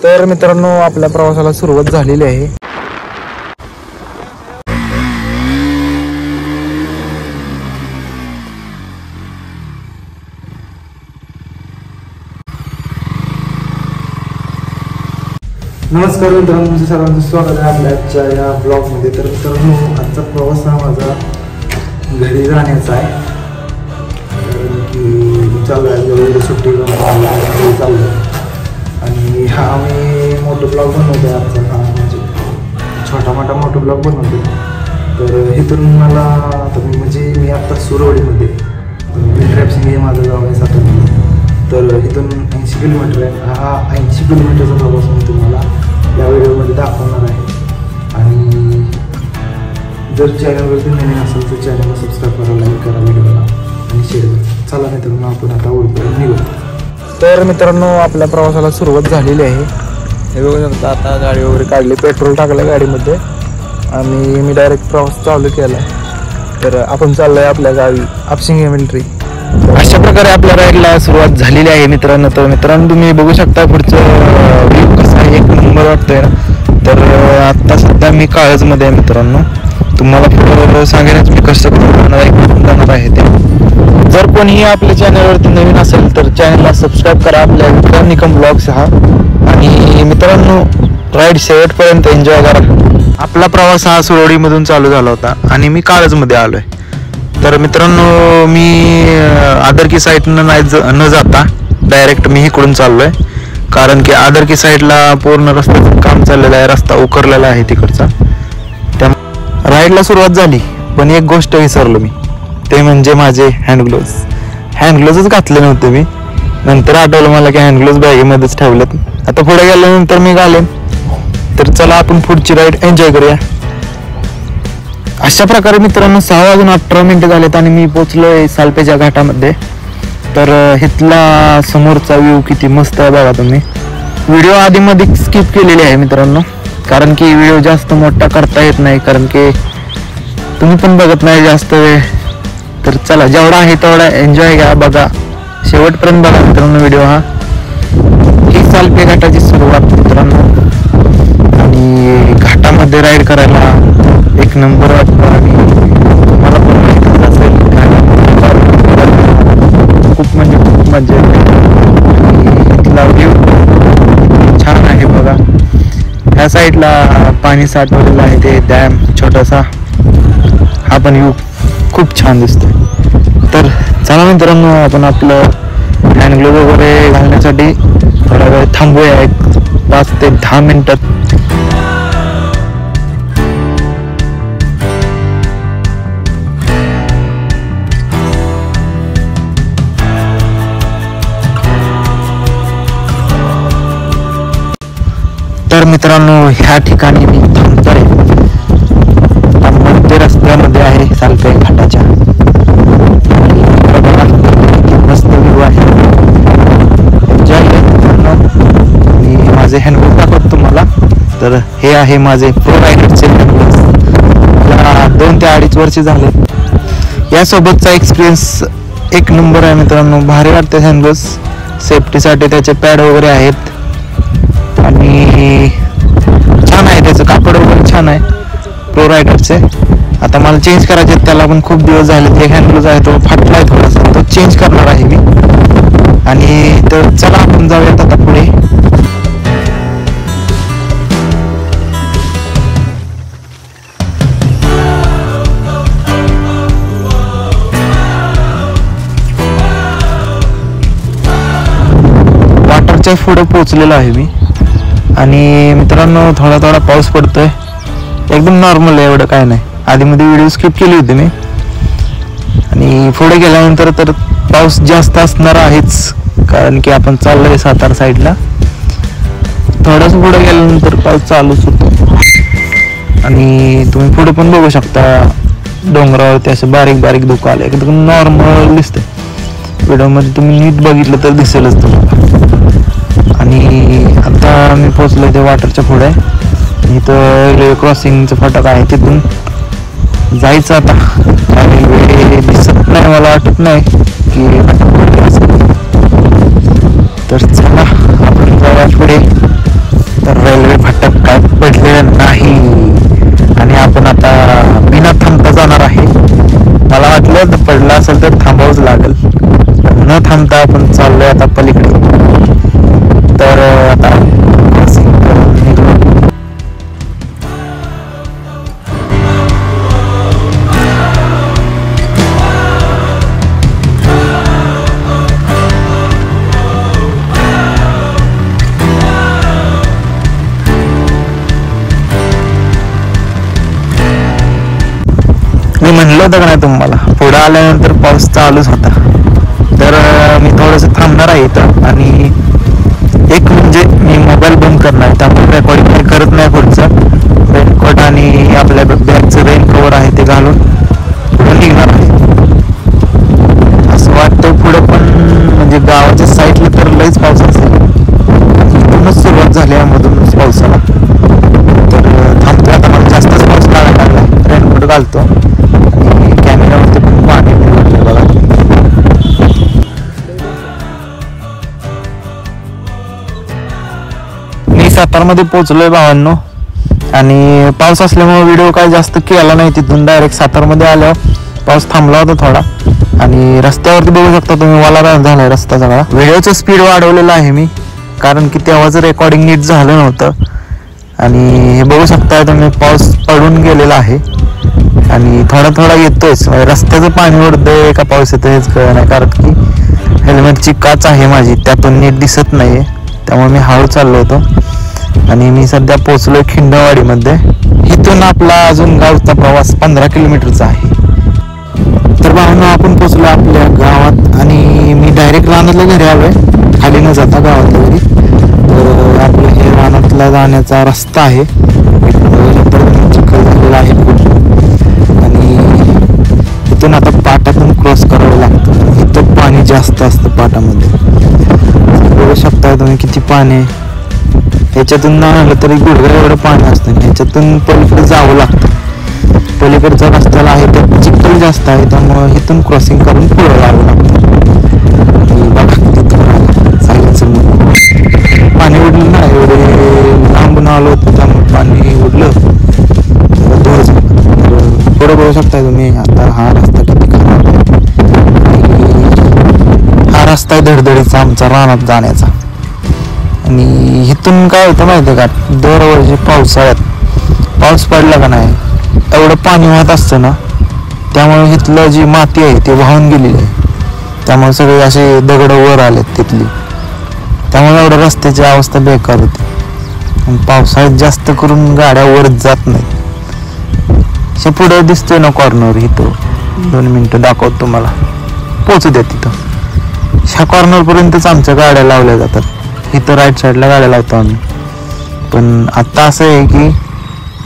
तर मित्रांनो आपल्या प्रवासाला सुरुवात झालेली आहे। नमस्कार मित्रांनो, तुमचं सर्वांचं स्वागत आहे आपल्या आजच्या या ब्लॉगमध्ये। तर मित्रांनो आजचा प्रवास हा माझा घरी जाण्याचा आहे, कारण की चालू आहे सुट्टी चालू आहे आणि हा मी मोठं ब्लॉग बनवतो आहे आजचा। हा म्हणजे छोटा मोठा मोठं ब्लॉग बनवतो। तर इथून मला म्हणजे मी आत्ता सुरवडीमध्ये ट्रॅपसिंग हे माझं गाव आहे सातारा। तर इथून 80 किलोमीटर आहे। हा 80 किलोमीटरचा प्रवास मी तुम्हाला या व्हिडिओमध्ये दाखवणार आहे। आणि जर चॅनलवरती नवीन असेल तर चॅनलला सबस्क्राईब करा, लाईक करा व्हिडिओला आणि शेअर करा। चला मित्रांनो आपण आता ओळखून निघू। तर मित्रांनो आपल्या प्रवासाला सुरुवात झालेली आहे। हे बघू शकता, आता गाडी वगैरे काढली, पेट्रोल टाकलं गाडीमध्ये आणि मी डायरेक्ट प्रवास चालू केला। तर आपण चाललोय आपल्या गावी आपशिंगे मिलिटरी। अशा प्रकारे आपल्या राईडला सुरुवात झालेली आहे मित्रांनो। तर मित्रांनो तुम्ही बघू शकता पुढचं व्ह्यू कसं आहे, एक नंबर वाटतोय ना। तर आत्ता सध्या मी काळजमध्ये आहे मित्रांनो। तुम्हाला पुढं सांगेनच मी कसं जाणार आहे ते। जर कोणीही आपल्या चॅनलवरती नवीन असेल तर चॅनलला सबस्क्राईब करा, आपल्या विक्रम निकम ब्लॉग्स हा। आणि मित्रांनो राईड शेवटपर्यंत एन्जॉय करा। आपला प्रवास हा सुरवडीमधून चालू झाला होता आणि मी काळजमध्ये आलोय। तर मित्रांनो मी आदरकी साईडनं न जाता डायरेक्ट मी इकडून चाललोय, कारण की आदरकी साईडला पूर्ण रस्त्याचं काम चाललेलं आहे, रस्ता उकरलेला आहे तिकडचा। त्या राईडला सुरुवात झाली पण एक गोष्ट विसरलो मी, ते म्हणजे माझे हँडग्लोव्ज घातले नव्हते मी। नंतर आठवलं मला की हँडग्लोव्ज बॅगेमध्येच ठेवलेत। आता पुढे गेल्यानंतर मी घालेन। तर चला आपण पुढची राईड एन्जॉय करूया। अशा प्रकारे मित्रांनो 6:18 झालेत आणि मी पोचलोय सालपेच्या घाटामध्ये। तर इथला समोरचा व्ह्यू किती मस्त आहे बघा तुम्ही। व्हिडिओ आधीमध्ये स्किप केलेली आहे मित्रांनो, कारण की व्हिडिओ जास्त मोठा करता येत नाही, कारण की तुम्ही पण बघत नाही जास्त वेळ। तर चला जेवढा आहे तेवढा एन्जॉय घ्या, बघा शेवटपर्यंत बघा मित्रांनो व्हिडिओ हा। ही सालपे घाटाची सुरुवात मित्रांनो, आणि घाटामध्ये राईड करायला एक नंबर वाटतो। आणि मला पण माहितीच असेल खूप म्हणजे खूप मजा येते। इथला व्ह्यू छान आहे बघा। ह्या साईडला पाणी साठवलेलं आहे, ते डॅम छोटासा, हा पण व्ह्यू खूप छान दिसतोय। तर चला मित्रांनो आपण आपलं हँडग्लोव्ह वगैरे घालण्यासाठी थोडा वेळ थांबूया, एक 5 ते 10 मिनिटात। तर मित्रांनो ह्या ठिकाणी मी थांबतोय, मध्य रस्त्यामध्ये आहे सालपे घाटाच्या। मस्त व्ह्यू आहे, मी माझे हँडग्लोव्ह दाखवतो तुम्हाला। तर हे आहे माझे प्रो रायडरचे हँडग्लोव्ह, मला 2 ते 2.5 वर्ष झाले। यासोबतचा एक्सपिरियन्स एक नंबर आहे मित्रांनो, भारी वाटते हँडग्लोव्ह। सेफ्टीसाठी त्याचे पॅड वगैरे आहेत आणि छान आहे, त्याचं कापड वगैरे छान आहे प्रो रायडरचे। आता मला चेंज करायचे, त्याला पण खूप दिवस झाले। एक हँडग्लोव्ह आहे तो फाटलाय थोडासा, तो चेंज करणार आहे मी। आणि तर चला आपण जाऊयात आता पुढे। वाटरच्या पुढे पोहोचलेलो आहे मी आणि मित्रांनो थोडा थोडा पाऊस पडतोय, एकदम नॉर्मल आहे, एवढं काय नाही। आधीमध्ये व्हिडिओ स्किप केली होती मी, आणि पुढे गेल्यानंतर तर पाऊस जास्त असणार आहेच, कारण की आपण चाललोय सातारा साईडला। थोडंच पुढे गेल्यानंतर पाऊस चालूच होतो आणि तुम्ही पुढे पण बघू शकता डोंगरावरती असं बारीक बारीक धुकं आलं, एकदम नॉर्मल दिसतंय। व्हिडिओमध्ये तुम्ही नीट बघितलं तर दिसेलच तुम्हाला। आणि आता मी पोचलोय ते वाटरच्या पुढे, इथं रेल्वे क्रॉसिंगचं फाटक आहे, तिथून जायचं। आता रेल्वे दिसत नाही, मला वाटत नाही की। तर चला आपण जाऊया पुढे। वाटलं तर पडला असेल तर थांबावंच लागेल. न थांबता आपण चाललोय आता पलीकडे. तर आता मी म्हणलं होतं का नाही तुम्हाला, पुढे आल्यानंतर पाऊस चालूच होता. तर मी थोडंसं थांबणार आहे इथं आणि एक म्हणजे मी मोबाईल बंद करणार आहे. त्यामुळे रेकॉर्डिंग काही करत नाही पुढचं. रेनकोट आणि आपल्या बॅगचं रेन कवर आहे ते घालून पुढे निघणार आहे. असं वाटतं पुढं पण म्हणजे गावाच्या साईडला तर लईच पाऊस असेल. इथूनच सुरुवात झाली आहे मधूनच पावसाला. तर थांबतो आता, मला जास्तच पाऊस लागायला लागला. रेनकोट घालतो आणि कॅमेऱ्यावरती पण पाणी वाटलं बघा. मी सातारमध्ये पोहोचलोय भावांनो. आणि पाऊस असल्यामुळे व्हिडिओ काय जास्त केला नाही. तिथून डायरेक्ट सातारमध्ये आल्यावर पाऊस थांबला होता थोडा. आणि रस्त्यावरती बघू शकता तुम्ही, वाला झालाय रस्ता सगळा. व्हिडिओचं स्पीड वाढवलेलं आहे मी, कारण की तेव्हाच रेकॉर्डिंग नीट झालं नव्हतं. आणि हे बघू शकता तुम्ही, पाऊस पडून गेलेला आहे आणि थोडा थोडा येतोयच. रस्त्याचं पाणी ओढतंय का पाऊस येतो हेच कळत नाही, कारण की हेल्मेटची काच आहे माझी, त्यातून नीट दिसत नाहीये. त्यामुळे मी हळू चाललो होतो. आणि मी सध्या पोहोचलोय खिंडवाडीमध्ये. इथून आपला अजून गावचा प्रवास 15 किलोमीटरचा आहे. तर भावना आपण पोहोचलो आपल्या गावात आणि मी डायरेक्ट रानातल्या घरी आलोय, खाली न जाता गावातल्या घरी. तर आपलं हे रानातला जाण्याचा रस्ता आहे. चिखल झालेला आहे खूप. आणि इथून आता पाटातून क्रॉस करावं लागतं. इथं पाणी जास्त असतं पाटामध्ये, बघू शकता तुम्ही किती पाणी आहे. ह्याच्यातून नाही आलं तरी गुडघा एवढं पाणी असतं. ह्याच्यातून पलीकडे जावं लागतं. पलीकडच्या रस्त्याला आहे तर चिखल जास्त आहे, त्यामुळं इथून क्रॉसिंग करून पुढे जावं लागतं. पाणी उडलं ना, एवढे लांबून आलो होतं त्यामुळे पाणी उडलं. धूळ झालं. पुढे बघू शकता तुम्ही आता हा रस्ता किती खराब आहे. हा रस्ता आहे धडधडीचा आमचा रानात जाण्याचा. आणि इथून काय होतं माहिती आहे का, दरवर्षी पावसाळ्यात पाऊस पडला का नाही, एवढं पाणी वाहत असतं ना, त्यामुळे इथलं जी माती आहे ती वाहून गेलेली आहे. त्यामुळे सगळे असे दगड वर आलेत तिथली. त्यामुळे एवढं रस्त्याची अवस्था बेकार होती. आणि पावसाळ्यात जास्त करून गाड्या वर जात नाहीत. पुढे दिसतोय ना कॉर्नर, इथं 2 मिनिटं दाखवतो तुम्हाला, पोचू द्या तिथं. ह्या कॉर्नरपर्यंतच आमच्या गाड्या लावल्या जातात. इथं राईट साईडला गाड्या लावतो आम्ही. पण आता असं आहे की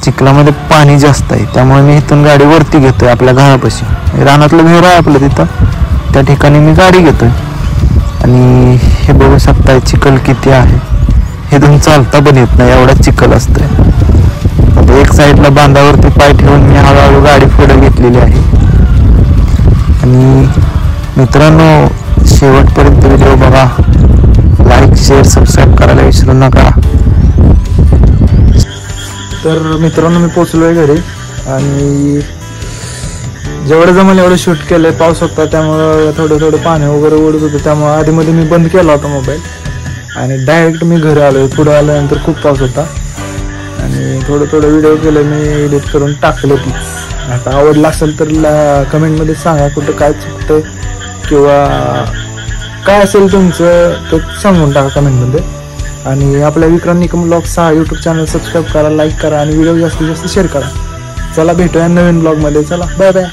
चिखलामध्ये पाणी जास्त आहे, त्यामुळे मी इथून गाडी वरती घेतोय आपल्या घरापाशी. रानातलं घर आहे आपलं तिथं, त्या ठिकाणी मी गाडी घेतोय. आणि हे बघू शकताय चिखल किती आहे. इथून चालता पण येत नाही, एवढा चिखल असतोय. एक साईडला बांधावरती पाय ठेवून मी हळूहळू गाडी पुढे घेतलेली आहे. आणि मित्रांनो, शेवटपर्यंत व्हिडिओ बघा. लाईक, शेअर, सबस्क्राईब करायला विसरू नका. तर मित्रांनो, मी पोचलोय घरी आणि जेवढं जमेल एवढं शूट केलंय. पाऊस होता त्यामुळं थोडं पाणी वगैरे ओढत होतं, त्यामुळे आधीमध्ये मी बंद केला होता मोबाईल आणि डायरेक्ट मी घरी आलोय. पुढे आल्यानंतर खूप पाऊस होता आणि थोडं व्हिडिओ केलं मी, एडिट करून टाकलं ती. आता आवडलं असेल तर कमेंटमध्ये सांगा कुठं काय चुकतंय किंवा काय असेल तुमचं ते सांगून टाका कमेंटमध्ये. आणि आपल्या विक्रांत निकम ब्लॉग्स हा यूट्यूब चॅनल सबस्क्राईब करा, लाईक करा आणि व्हिडिओ जास्तीत जास्त शेअर करा. चला भेटूया नवीन ब्लॉगमध्ये. चला बाय बाय.